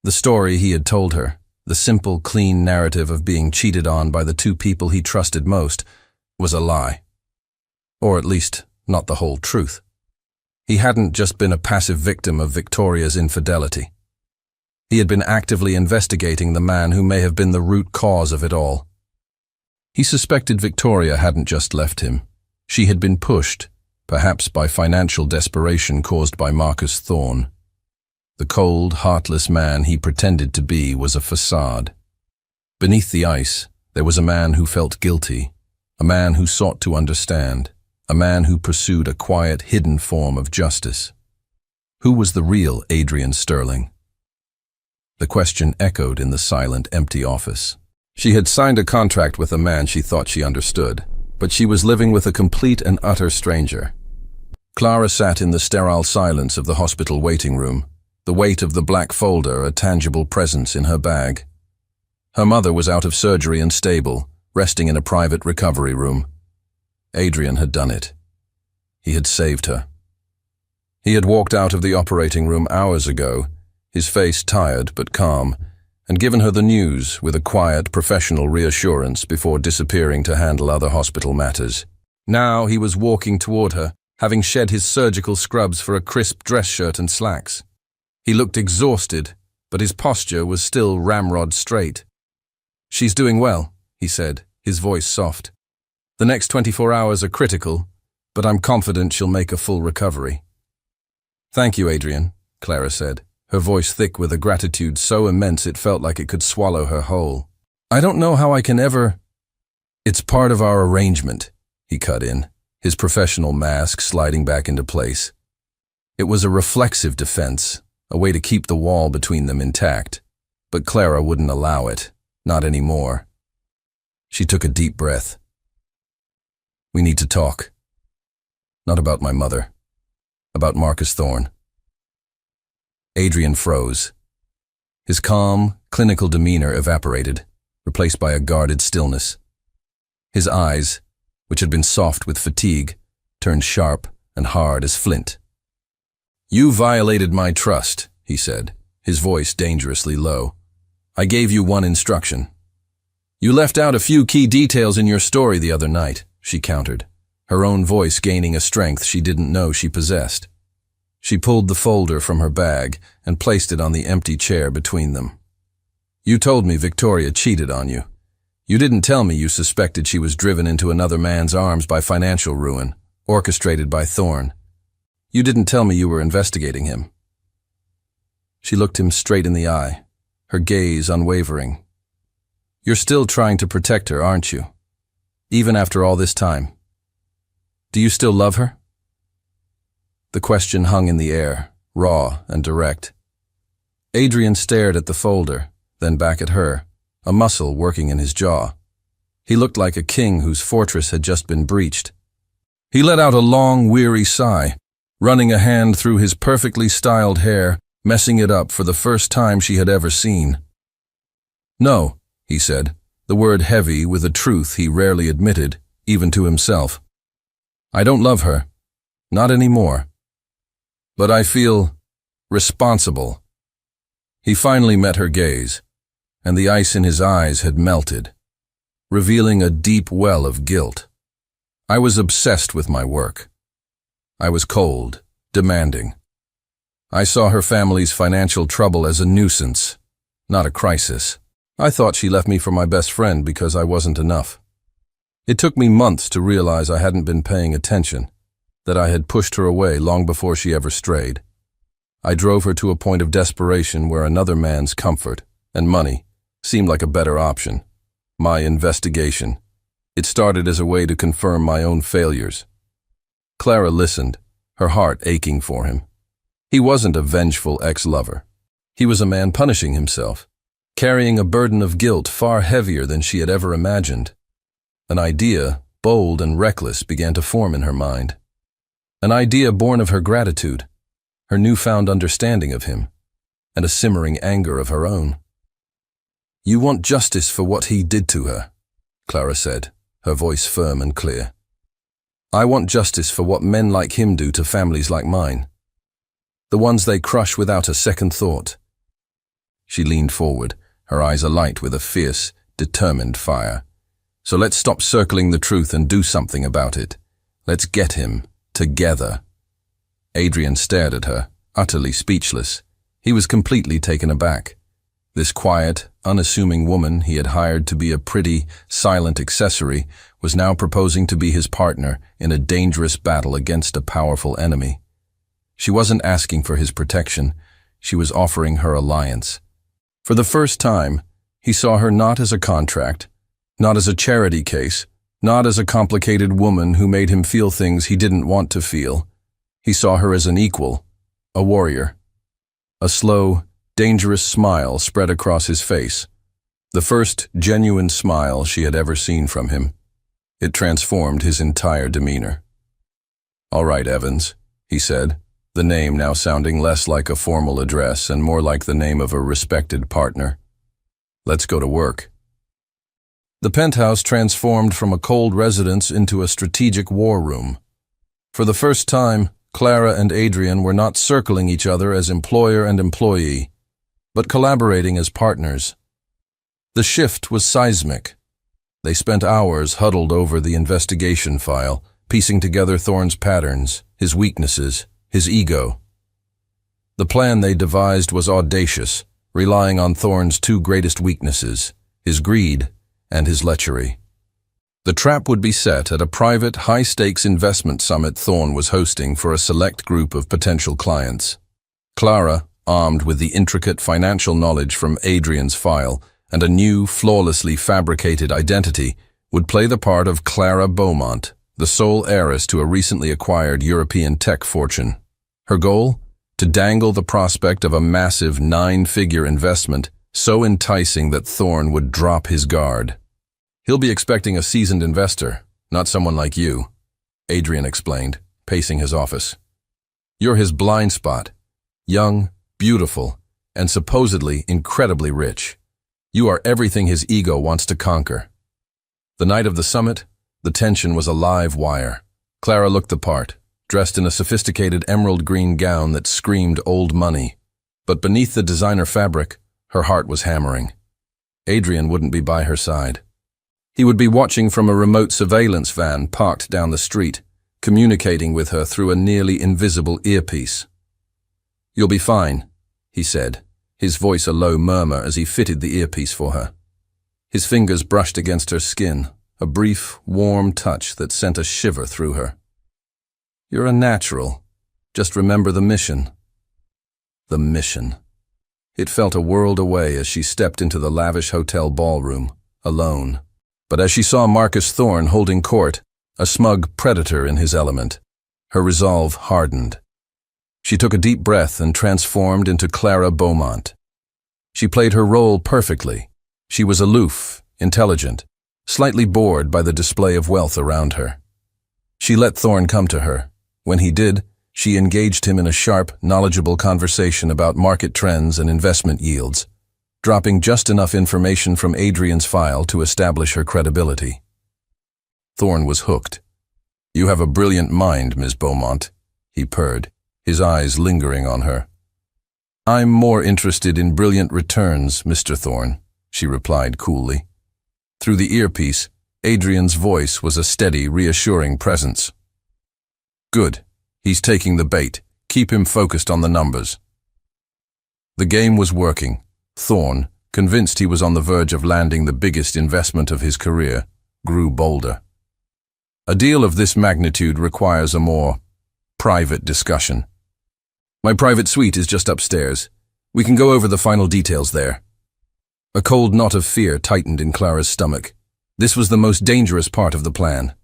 The story he had told her, the simple, clean narrative of being cheated on by the two people he trusted most, was a lie. Or at least, not the whole truth. He hadn't just been a passive victim of Victoria's infidelity. He had been actively investigating the man who may have been the root cause of it all. He suspected Victoria hadn't just left him. She had been pushed, perhaps by financial desperation caused by Marcus Thorne. The cold, heartless man he pretended to be was a facade. Beneath the ice, there was a man who felt guilty, a man who sought to understand, a man who pursued a quiet, hidden form of justice. Who was the real Adrian Sterling? The question echoed in the silent, empty office. She had signed a contract with a man she thought she understood, but she was living with a complete and utter stranger. Clara sat in the sterile silence of the hospital waiting room, the weight of the black folder a tangible presence in her bag. Her mother was out of surgery and stable, resting in a private recovery room. Adrian had done it. He had saved her. He had walked out of the operating room hours ago, his face tired but calm, and given her the news with a quiet, professional reassurance before disappearing to handle other hospital matters. Now he was walking toward her, having shed his surgical scrubs for a crisp dress shirt and slacks. He looked exhausted, but his posture was still ramrod straight. "She's doing well," he said, his voice soft. "The next 24 hours are critical, but I'm confident she'll make a full recovery." "Thank you, Adrian," Clara said, her voice thick with a gratitude so immense it felt like it could swallow her whole. "I don't know how I can ever—" "It's part of our arrangement," he cut in, his professional mask sliding back into place. It was a reflexive defense, a way to keep the wall between them intact, but Clara wouldn't allow it, not anymore. She took a deep breath. "We need to talk. Not about my mother. About Marcus Thorne." Adrian froze. His calm, clinical demeanor evaporated, replaced by a guarded stillness. His eyes, which had been soft with fatigue, turned sharp and hard as flint. "You violated my trust," he said, his voice dangerously low. "I gave you one instruction." "You left out a few key details in your story the other night," she countered, her own voice gaining a strength she didn't know she possessed. She pulled the folder from her bag and placed it on the empty chair between them. "You told me Victoria cheated on you. You didn't tell me you suspected she was driven into another man's arms by financial ruin, orchestrated by Thorne. You didn't tell me you were investigating him." She looked him straight in the eye, her gaze unwavering. "You're still trying to protect her, aren't you? Even after all this time. Do you still love her?" The question hung in the air, raw and direct. Adrian stared at the folder, then back at her, a muscle working in his jaw. He looked like a king whose fortress had just been breached. He let out a long, weary sigh, running a hand through his perfectly styled hair, messing it up for the first time she had ever seen. "No," he said, the word heavy with a truth he rarely admitted, even to himself. "I don't love her. Not anymore. But I feel responsible." He finally met her gaze, and the ice in his eyes had melted, revealing a deep well of guilt. "I was obsessed with my work. I was cold, demanding. I saw her family's financial trouble as a nuisance, not a crisis. I thought she left me for my best friend because I wasn't enough. It took me months to realize I hadn't been paying attention, that I had pushed her away long before she ever strayed. I drove her to a point of desperation where another man's comfort and money seemed like a better option. My investigation. It started as a way to confirm my own failures." Clara listened, her heart aching for him. He wasn't a vengeful ex-lover. He was a man punishing himself, carrying a burden of guilt far heavier than she had ever imagined. An idea, bold and reckless, began to form in her mind. An idea born of her gratitude, her newfound understanding of him, and a simmering anger of her own. "You want justice for what he did to her," Clara said, her voice firm and clear. "I want justice for what men like him do to families like mine. The ones they crush without a second thought." She leaned forward, her eyes alight with a fierce, determined fire. "So let's stop circling the truth and do something about it. Let's get him. Together." Adrian stared at her, utterly speechless. He was completely taken aback. This quiet, unassuming woman he had hired to be a pretty, silent accessory was now proposing to be his partner in a dangerous battle against a powerful enemy. She wasn't asking for his protection, she was offering her alliance. For the first time, he saw her not as a contract, not as a charity case, not as a complicated woman who made him feel things he didn't want to feel. He saw her as an equal, a warrior. A slow, dangerous smile spread across his face, the first genuine smile she had ever seen from him. It transformed his entire demeanor. "All right, Evans," he said, the name now sounding less like a formal address and more like the name of a respected partner. Let's go to work. The penthouse transformed from a cold residence into a strategic war room. For the first time, Clara and Adrian were not circling each other as employer and employee, but collaborating as partners. The shift was seismic. They spent hours huddled over the investigation file, piecing together Thorne's patterns, his weaknesses, his ego. The plan they devised was audacious, relying on Thorne's two greatest weaknesses, his greed and his lechery. The trap would be set at a private, high-stakes investment summit Thorne was hosting for a select group of potential clients. Clara, armed with the intricate financial knowledge from Adrian's file and a new, flawlessly fabricated identity, would play the part of Clara Beaumont, the sole heiress to a recently acquired European tech fortune. Her goal? To dangle the prospect of a massive 9-figure investment so enticing that Thorne would drop his guard. He'll be expecting a seasoned investor, not someone like you, Adrian explained, pacing his office. You're his blind spot. Young, beautiful, and supposedly incredibly rich. You are everything his ego wants to conquer. The night of the summit, the tension was a live wire. Clara looked the part, dressed in a sophisticated emerald green gown that screamed old money. But beneath the designer fabric, her heart was hammering. Adrian wouldn't be by her side. He would be watching from a remote surveillance van parked down the street, communicating with her through a nearly invisible earpiece. "You'll be fine," he said, his voice a low murmur as he fitted the earpiece for her. His fingers brushed against her skin, a brief, warm touch that sent a shiver through her. "You're a natural. Just remember the mission." The mission. It felt a world away as she stepped into the lavish hotel ballroom, alone. But as she saw Marcus Thorne holding court, a smug predator in his element, her resolve hardened. She took a deep breath and transformed into Clara Beaumont. She played her role perfectly. She was aloof, intelligent, slightly bored by the display of wealth around her. She let Thorne come to her. When he did, she engaged him in a sharp, knowledgeable conversation about market trends and investment yields, dropping just enough information from Adrian's file to establish her credibility. Thorne was hooked. "You have a brilliant mind, Ms. Beaumont," he purred, his eyes lingering on her. "I'm more interested in brilliant returns, Mr. Thorne," she replied coolly. Through the earpiece, Adrian's voice was a steady, reassuring presence. "Good. He's taking the bait. Keep him focused on the numbers." The game was working. Thorne, convinced he was on the verge of landing the biggest investment of his career, grew bolder. A deal of this magnitude requires a more private discussion. "My private suite is just upstairs. We can go over the final details there." A cold knot of fear tightened in Clara's stomach. This was the most dangerous part of the plan.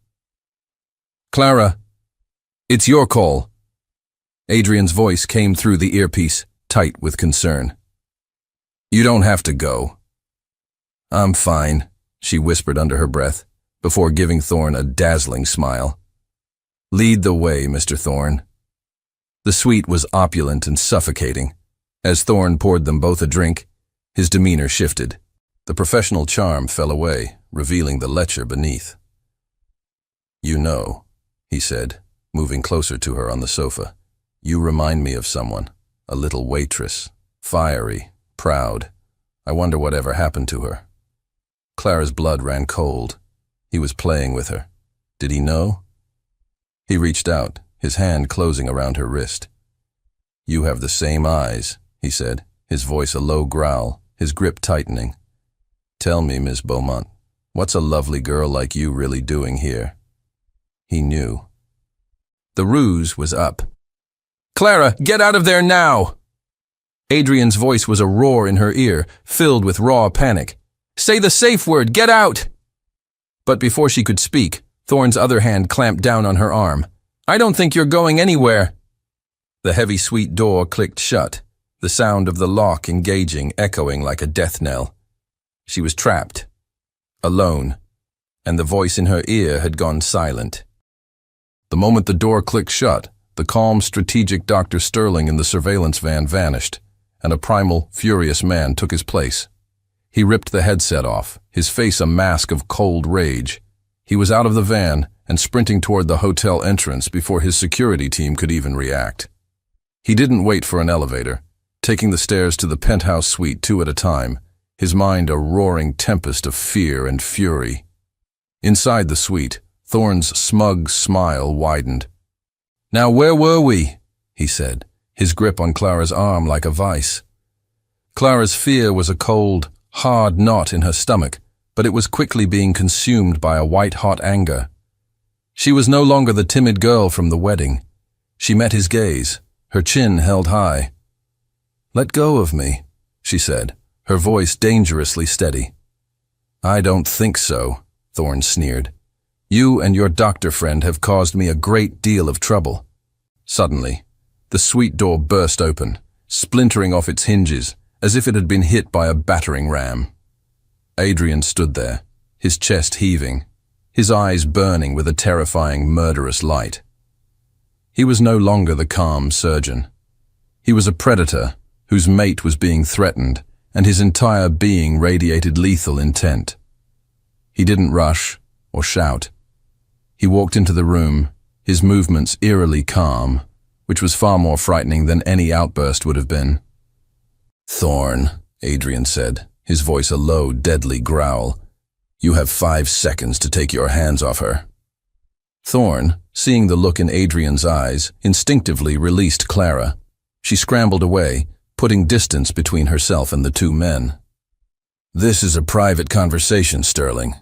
"Clara, it's your call." Adrian's voice came through the earpiece, tight with concern. "You don't have to go." "I'm fine," she whispered under her breath, before giving Thorne a dazzling smile. "Lead the way, Mr. Thorne." The suite was opulent and suffocating. As Thorne poured them both a drink, his demeanor shifted. The professional charm fell away, revealing the lecher beneath. "You know," he said, moving closer to her on the sofa, "you remind me of someone, a little waitress, fiery, proud. I wonder whatever happened to her." Clara's blood ran cold. He was playing with her. Did he know? He reached out, his hand closing around her wrist. "You have the same eyes," he said, his voice a low growl, his grip tightening. "Tell me, Miss Beaumont, what's a lovely girl like you really doing here?" He knew. The ruse was up. "Clara, get out of there now!" Adrian's voice was a roar in her ear, filled with raw panic. "Say the safe word, get out!" But before she could speak, Thorne's other hand clamped down on her arm. "I don't think you're going anywhere." The heavy suite door clicked shut, the sound of the lock engaging echoing like a death knell. She was trapped, alone, and the voice in her ear had gone silent. The moment the door clicked shut, the calm, strategic Dr. Sterling in the surveillance van vanished, and a primal, furious man took his place. He ripped the headset off, his face a mask of cold rage. He was out of the van and sprinting toward the hotel entrance before his security team could even react. He didn't wait for an elevator, taking the stairs to the penthouse suite two at a time, his mind a roaring tempest of fear and fury. Inside the suite, Thorne's smug smile widened. "Now where were we?" he said, his grip on Clara's arm like a vice. Clara's fear was a cold, hard knot in her stomach, but it was quickly being consumed by a white-hot anger. She was no longer the timid girl from the wedding. She met his gaze, her chin held high. "Let go of me," she said, her voice dangerously steady. "I don't think so," Thorne sneered. "You and your doctor friend have caused me a great deal of trouble." Suddenly, the suite door burst open, splintering off its hinges, as if it had been hit by a battering ram. Adrian stood there, his chest heaving, his eyes burning with a terrifying, murderous light. He was no longer the calm surgeon. He was a predator whose mate was being threatened, and his entire being radiated lethal intent. He didn't rush or shout. He walked into the room, his movements eerily calm, which was far more frightening than any outburst would have been. "Thorne," Adrian said, his voice a low, deadly growl. "You have 5 seconds to take your hands off her." Thorne, seeing the look in Adrian's eyes, instinctively released Clara. She scrambled away, putting distance between herself and the two men. "This is a private conversation, Sterling,"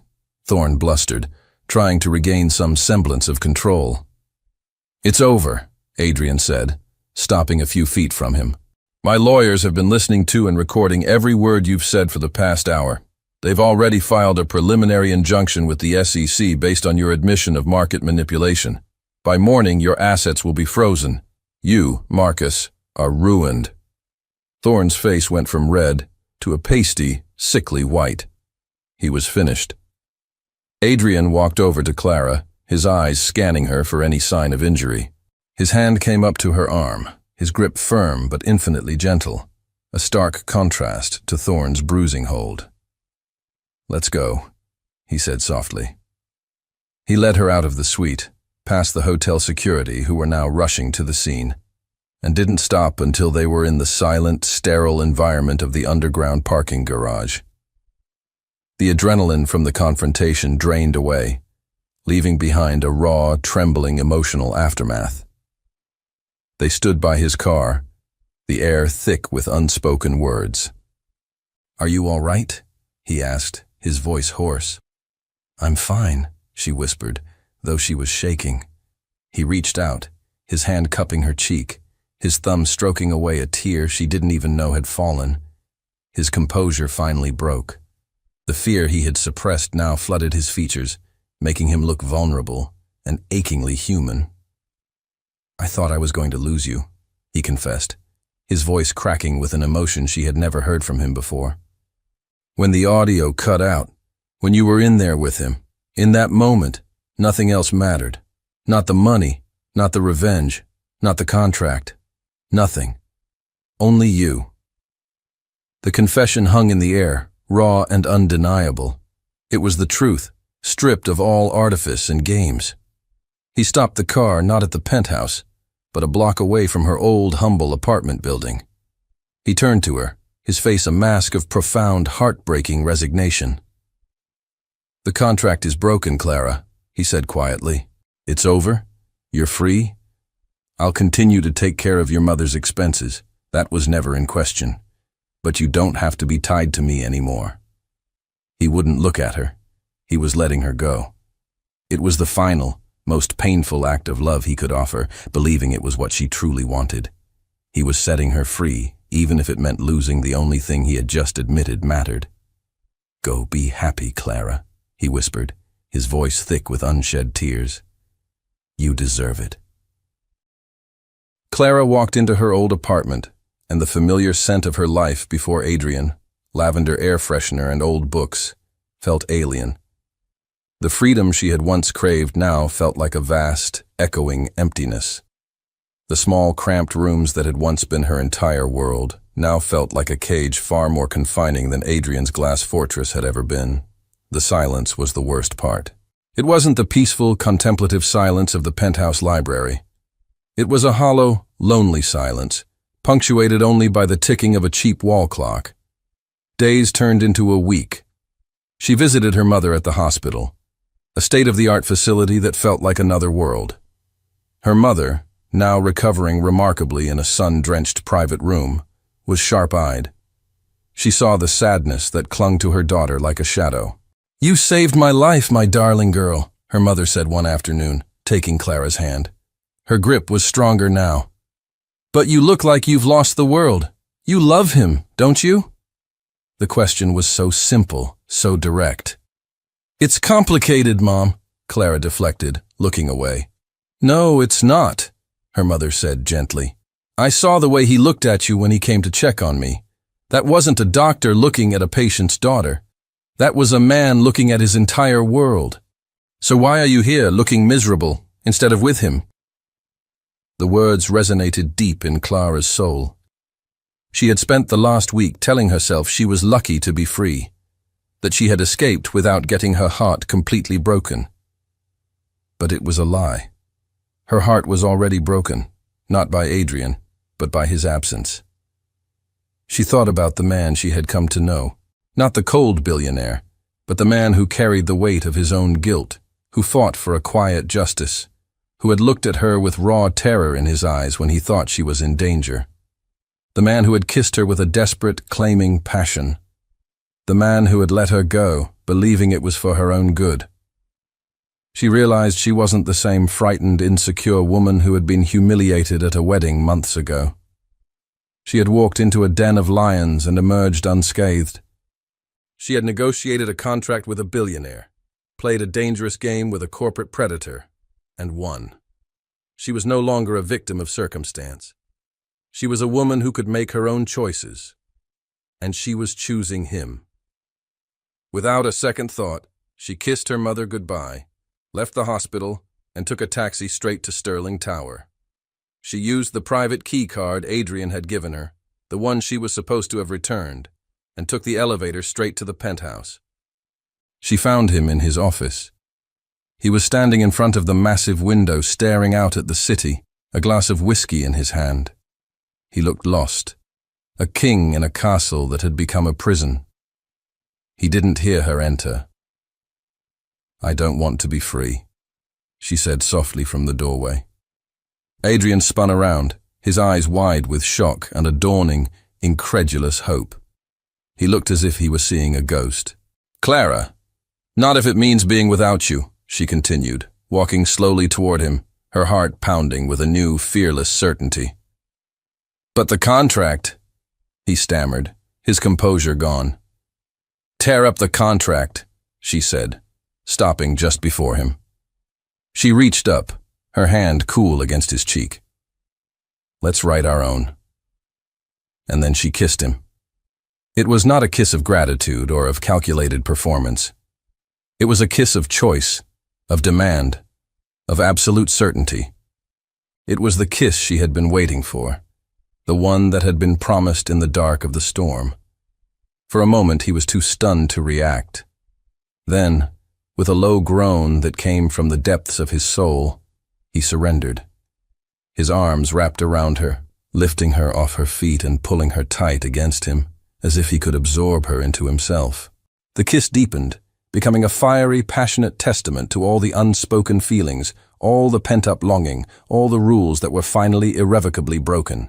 Thorne blustered, trying to regain some semblance of control. "It's over," Adrian said, stopping a few feet from him. "My lawyers have been listening to and recording every word you've said for the past hour. They've already filed a preliminary injunction with the SEC based on your admission of market manipulation. By morning, your assets will be frozen. You, Marcus, are ruined." Thorne's face went from red to a pasty, sickly white. He was finished. Adrian walked over to Clara, his eyes scanning her for any sign of injury. His hand came up to her arm, his grip firm but infinitely gentle, a stark contrast to Thorne's bruising hold. "Let's go," he said softly. He led her out of the suite, past the hotel security who were now rushing to the scene, and didn't stop until they were in the silent, sterile environment of the underground parking garage. The adrenaline from the confrontation drained away, leaving behind a raw, trembling emotional aftermath. They stood by his car, the air thick with unspoken words. "Are you all right?" he asked, his voice hoarse. "I'm fine," she whispered, though she was shaking. He reached out, his hand cupping her cheek, his thumb stroking away a tear she didn't even know had fallen. His composure finally broke. The fear he had suppressed now flooded his features, making him look vulnerable and achingly human. "I thought I was going to lose you," he confessed, his voice cracking with an emotion she had never heard from him before. "When the audio cut out, when you were in there with him, in that moment, nothing else mattered. Not the money, not the revenge, not the contract. Nothing. Only you." The confession hung in the air, raw and undeniable. It was the truth, stripped of all artifice and games. He stopped the car not at the penthouse, but a block away from her old, humble apartment building. He turned to her, his face a mask of profound, heartbreaking resignation. "The contract is broken, Clara," he said quietly. "It's over. You're free. I'll continue to take care of your mother's expenses. That was never in question. But you don't have to be tied to me anymore." He wouldn't look at her. He was letting her go. It was the final, most painful act of love he could offer, believing it was what she truly wanted. He was setting her free, even if it meant losing the only thing he had just admitted mattered. "Go be happy, Clara," he whispered, his voice thick with unshed tears. "You deserve it." Clara walked into her old apartment, and the familiar scent of her life before Adrian, lavender air freshener and old books, felt alien. The freedom she had once craved now felt like a vast, echoing emptiness. The small, cramped rooms that had once been her entire world now felt like a cage far more confining than Adrian's glass fortress had ever been. The silence was the worst part. It wasn't the peaceful, contemplative silence of the penthouse library. It was a hollow, lonely silence, punctuated only by the ticking of a cheap wall clock. Days turned into a week. She visited her mother at the hospital, a state-of-the-art facility that felt like another world. Her mother, now recovering remarkably in a sun-drenched private room, was sharp-eyed. She saw the sadness that clung to her daughter like a shadow. "You saved my life, my darling girl," her mother said one afternoon, taking Clara's hand. Her grip was stronger now. "But you look like you've lost the world. You love him, don't you?" The question was so simple, so direct. "It's complicated, Mom," Clara deflected, looking away. "No, it's not," her mother said gently. "I saw the way he looked at you when he came to check on me. That wasn't a doctor looking at a patient's daughter. That was a man looking at his entire world. So why are you here looking miserable instead of with him?" The words resonated deep in Clara's soul. She had spent the last week telling herself she was lucky to be free, that she had escaped without getting her heart completely broken. But it was a lie. Her heart was already broken, not by Adrian, but by his absence. She thought about the man she had come to know, not the cold billionaire, but the man who carried the weight of his own guilt, who fought for a quiet justice, who had looked at her with raw terror in his eyes when he thought she was in danger. The man who had kissed her with a desperate, claiming passion. The man who had let her go, believing it was for her own good. She realized she wasn't the same frightened, insecure woman who had been humiliated at a wedding months ago. She had walked into a den of lions and emerged unscathed. She had negotiated a contract with a billionaire, played a dangerous game with a corporate predator, and won. She was no longer a victim of circumstance. She was a woman who could make her own choices, and she was choosing him. Without a second thought, she kissed her mother goodbye, left the hospital, and took a taxi straight to Sterling Tower. She used the private key card Adrian had given her, the one she was supposed to have returned, and took the elevator straight to the penthouse. She found him in his office. He was standing in front of the massive window staring out at the city, a glass of whiskey in his hand. He looked lost, a king in a castle that had become a prison. He didn't hear her enter. "I don't want to be free," she said softly from the doorway. Adrian spun around, his eyes wide with shock and a dawning, incredulous hope. He looked as if he were seeing a ghost. "Clara, not if it means being without you," she continued, walking slowly toward him, her heart pounding with a new, fearless certainty. "But the contract," he stammered, his composure gone. "Tear up the contract," she said, stopping just before him. She reached up, her hand cool against his cheek. "Let's write our own." And then she kissed him. It was not a kiss of gratitude or of calculated performance. It was a kiss of choice, of demand, of absolute certainty. It was the kiss she had been waiting for, the one that had been promised in the dark of the storm. For a moment he was too stunned to react. Then, with a low groan that came from the depths of his soul, he surrendered. His arms wrapped around her, lifting her off her feet and pulling her tight against him, as if he could absorb her into himself. The kiss deepened, becoming a fiery, passionate testament to all the unspoken feelings, all the pent-up longing, all the rules that were finally irrevocably broken.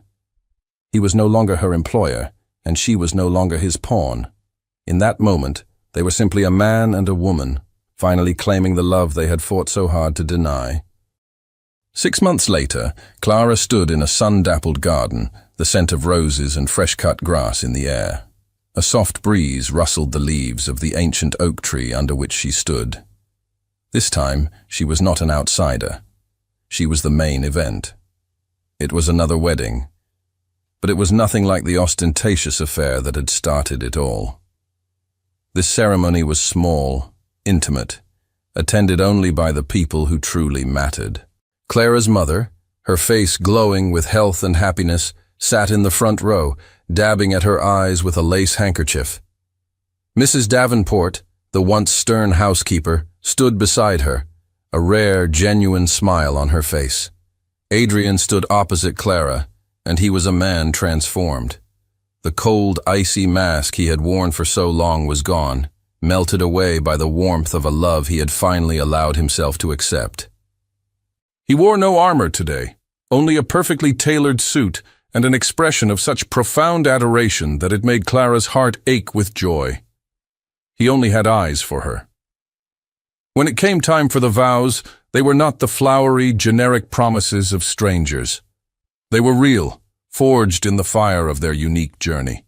He was no longer her employer, and she was no longer his pawn. In that moment, they were simply a man and a woman, finally claiming the love they had fought so hard to deny. 6 months later, Clara stood in a sun-dappled garden, the scent of roses and fresh-cut grass in the air. A soft breeze rustled the leaves of the ancient oak tree under which she stood. This time, she was not an outsider. She was the main event. It was another wedding, but it was nothing like the ostentatious affair that had started it all. This ceremony was small, intimate, attended only by the people who truly mattered. Clara's mother, her face glowing with health and happiness, sat in the front row, dabbing at her eyes with a lace handkerchief. Mrs. Davenport, the once stern housekeeper, stood beside her, a rare, genuine smile on her face. Adrian stood opposite Clara, and he was a man transformed. The cold, icy mask he had worn for so long was gone, melted away by the warmth of a love he had finally allowed himself to accept. He wore no armor today, only a perfectly tailored suit and an expression of such profound adoration that it made Clara's heart ache with joy. He only had eyes for her. When it came time for the vows, they were not the flowery, generic promises of strangers. They were real, forged in the fire of their unique journey.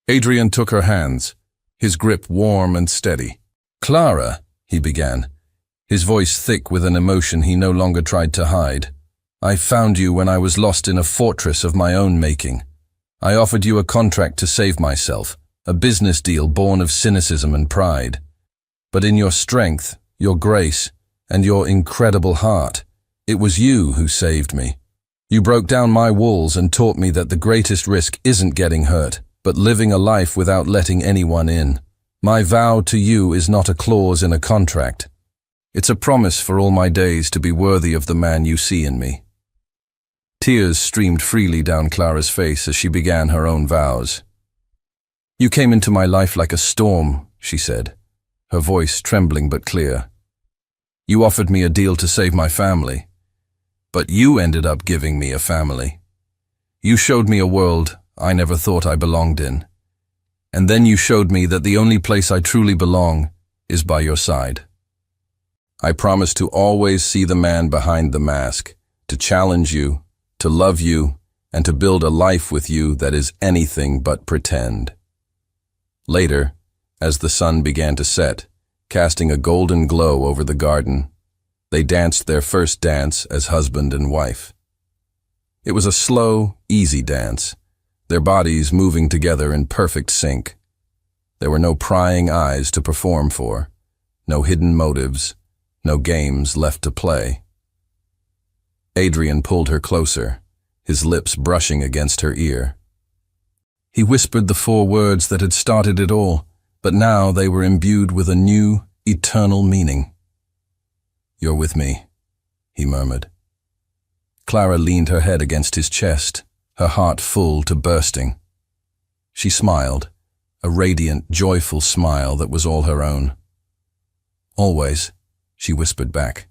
Adrian took her hands, his grip warm and steady. "Clara," he began, his voice thick with an emotion he no longer tried to hide. "I found you when I was lost in a fortress of my own making. I offered you a contract to save myself, a business deal born of cynicism and pride. But in your strength, your grace, and your incredible heart, it was you who saved me. You broke down my walls and taught me that the greatest risk isn't getting hurt, but living a life without letting anyone in. My vow to you is not a clause in a contract. It's a promise for all my days to be worthy of the man you see in me." Tears streamed freely down Clara's face as she began her own vows. "You came into my life like a storm," she said, her voice trembling but clear. "You offered me a deal to save my family, but you ended up giving me a family. You showed me a world I never thought I belonged in. And then you showed me that the only place I truly belong is by your side. I promise to always see the man behind the mask, to challenge you, to love you, and to build a life with you that is anything but pretend." Later, as the sun began to set, casting a golden glow over the garden, they danced their first dance as husband and wife. It was a slow, easy dance, their bodies moving together in perfect sync. There were no prying eyes to perform for, no hidden motives, no games left to play. Adrian pulled her closer, his lips brushing against her ear. He whispered the 4 words that had started it all, but now they were imbued with a new, eternal meaning. "You're with me," he murmured. Clara leaned her head against his chest, her heart full to bursting. She smiled, a radiant, joyful smile that was all her own. "Always," she whispered back.